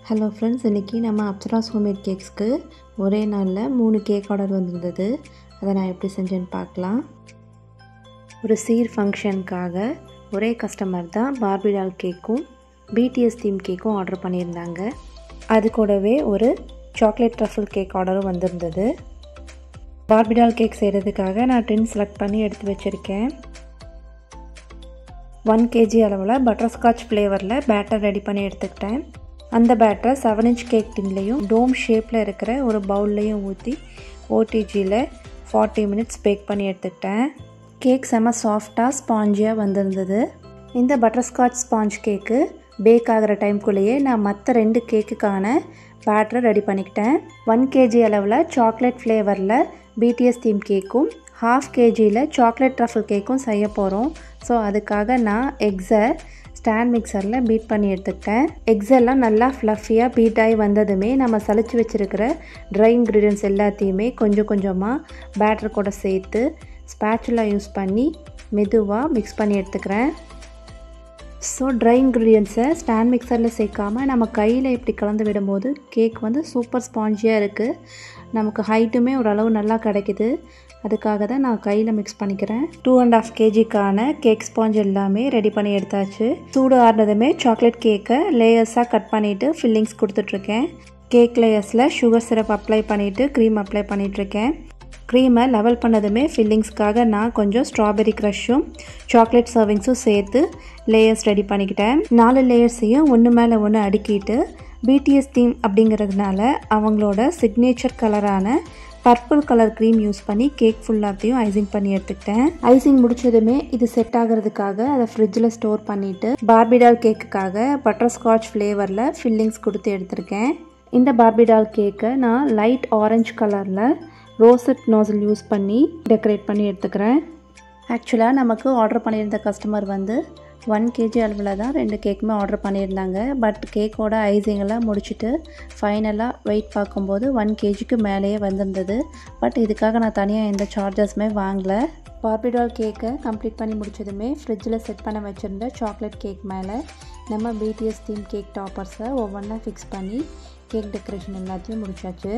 Hello friends, இன்றைக்கி நம்ம Apsaras homemade கேக்ஸ்க்கு ஒரே நாளில் 3 கேக் ஆர்டர் வந்திருந்தது. அதை நான் எப்படி செஞ்சேன்னு பார்க்கலாம். ஒரு சீர் ஃபங்க்ஷனுக்காக ஒரே கஸ்டமர் தான் பார்பி டால் கேக்கும் பிடிஎஸ் தீம் கேக்கும் ஆர்டர் பண்ணியிருந்தாங்க. அது கூடவே ஒரு சாக்லேட் ட்ரஃபிள் கேக் ஆர்டரும் வந்திருந்தது. பார்பி டால் கேக் செய்கிறதுக்காக நான் டின் செலக்ட் பண்ணி எடுத்து வச்சுருக்கேன். 1 kg அளவில் பட்டர்ஸ்காட்ச் ஃப்ளேவரில் பேட்டர் ரெடி பண்ணி எடுத்துக்கிட்டேன். அந்த பேட்டரை 7 inch கேக் டின்லேயும் டோம் ஷேப்பில் இருக்கிற ஒரு பவுல்லையும் ஊற்றி ஓடிஜியில் 40 minutes பேக் பண்ணி எடுத்துக்கிட்டேன். கேக் செம்ம சாஃப்டாக ஸ்பாஞ்சியாக வந்திருந்தது. இந்த பட்டர்ஸ்காட்ச் ஸ்பாஞ்ச் கேக்கு பேக் ஆகிற டைம்குள்ளேயே நான் மற்ற 2 கேக்குக்கான பேட்டரை ரெடி பண்ணிக்கிட்டேன். 1 kg அளவில் சாக்லேட் ஃப்ளேவரில் பிடிஎஸ் தீம் கேக்கும் 1/2 kgயில் சாக்லேட் ட்ரஃபிள் கேக்கும் செய்ய போகிறோம். ஸோ அதுக்காக நான் எக்ஸை ஸ்டாண்ட் மிக்சரில் பீட் பண்ணி எடுத்துக்கிட்டேன். எக்ஸெல்லாம் நல்லா ஃப்ளஃபியாக பீட் ஆகி வந்ததுமே நம்ம சளிச்சு வச்சுருக்கிற ட்ரை இன்க்ரீடியன்ட்ஸ் எல்லாத்தையுமே கொஞ்சம் கொஞ்சமாக பேட்டர் கூட சேர்த்து ஸ்பேச்சுலா யூஸ் பண்ணி மெதுவாக மிக்ஸ் பண்ணி எடுத்துக்கிறேன். ஸோ ட்ரை இன்க்ரீடியன்ட்ஸை ஸ்டாண்ட் மிக்சரில் சேர்க்காமல் நம்ம கையில் இப்படி கலந்து விடும்போது கேக் வந்து சூப்பர் ஸ்பாஞ்சியாக இருக்குது. நமக்கு ஹைட்டுமே ஓரளவு நல்லா கிடைக்குது. அதுக்காக தான் நான் கையில் மிக்ஸ் பண்ணிக்கிறேன். 2.5 kgக்கான கேக் ஸ்பாஞ்ச் எல்லாமே ரெடி பண்ணி எடுத்தாச்சு. சூடு ஆறுனதுமே சாக்லேட் கேக்கை லேயர்ஸாக கட் பண்ணிவிட்டு ஃபில்லிங்ஸ் கொடுத்துட்ருக்கேன். கேக் லேயர்ஸில் சுகர் சிரப் அப்ளை பண்ணிவிட்டு க்ரீம் அப்ளை பண்ணிகிட்ருக்கேன். க்ரீமை லெவல் பண்ணதுமே ஃபில்லிங்ஸ்க்காக நான் கொஞ்சம் ஸ்ட்ராபெரி க்ரஷ்ஷும் சாக்லேட் சர்விங்ஸும் சேர்த்து லேயர்ஸ் ரெடி பண்ணிக்கிட்டேன். 4 லேயர்ஸையும் ஒன்று மேலே ஒன்று அடுக்கிட்டு பிடிஎஸ் தீம் அப்படிங்கிறதுனால அவங்களோட சிக்னேச்சர் கலரான பர்பிள் கலர் க்ரீம் யூஸ் பண்ணி கேக் ஃபுல்லாத்தையும் ஐசிங் பண்ணி எடுத்துக்கிட்டேன். ஐசிங் முடிச்சதுமே இது செட் ஆகிறதுக்காக அதை ஃப்ரிட்ஜில் ஸ்டோர் பண்ணிவிட்டு பார்பி டால் கேக்குக்காக பட்டர்ஸ்காட்ச் ஃப்ளேவரில் ஃபில்லிங்ஸ் கொடுத்து எடுத்திருக்கேன். இந்த பார்பி டால் கேக்கை நான் லைட் ஆரஞ்சு கலரில் ரோசட் நாசில் யூஸ் பண்ணி டெக்கரேட் பண்ணி எடுத்துக்கிறேன். ஆக்சுவலாக நமக்கு ஆர்டர் பண்ணியிருந்த கஸ்டமர் வந்து 1 kg அளவில் தான் 2 கேக்குமே ஆர்டர் பண்ணியிருந்தாங்க. பட் கேக்கோட ஐசிங்கெல்லாம் முடிச்சுட்டு ஃபைனலாக வெயிட் பார்க்கும்போது 1 kgக்கு மேலேயே வந்திருந்தது. பட் இதுக்காக நான் தனியாக எந்த சார்ஜஸுமே வாங்கலை. பார்பி டால் கேக்கை கம்ப்ளீட் பண்ணி முடிச்சதுமே ஃப்ரிட்ஜில் செட் பண்ண வச்சுருந்த சாக்லேட் கேக் மேலே நம்ம பிடிஎஸ் தீம் கேக் டாப்பர்ஸை ஒவ்வொன்றா ஃபிக்ஸ் பண்ணி கேக் டெக்கரேஷன் எல்லாத்தையும் முடிச்சாச்சு.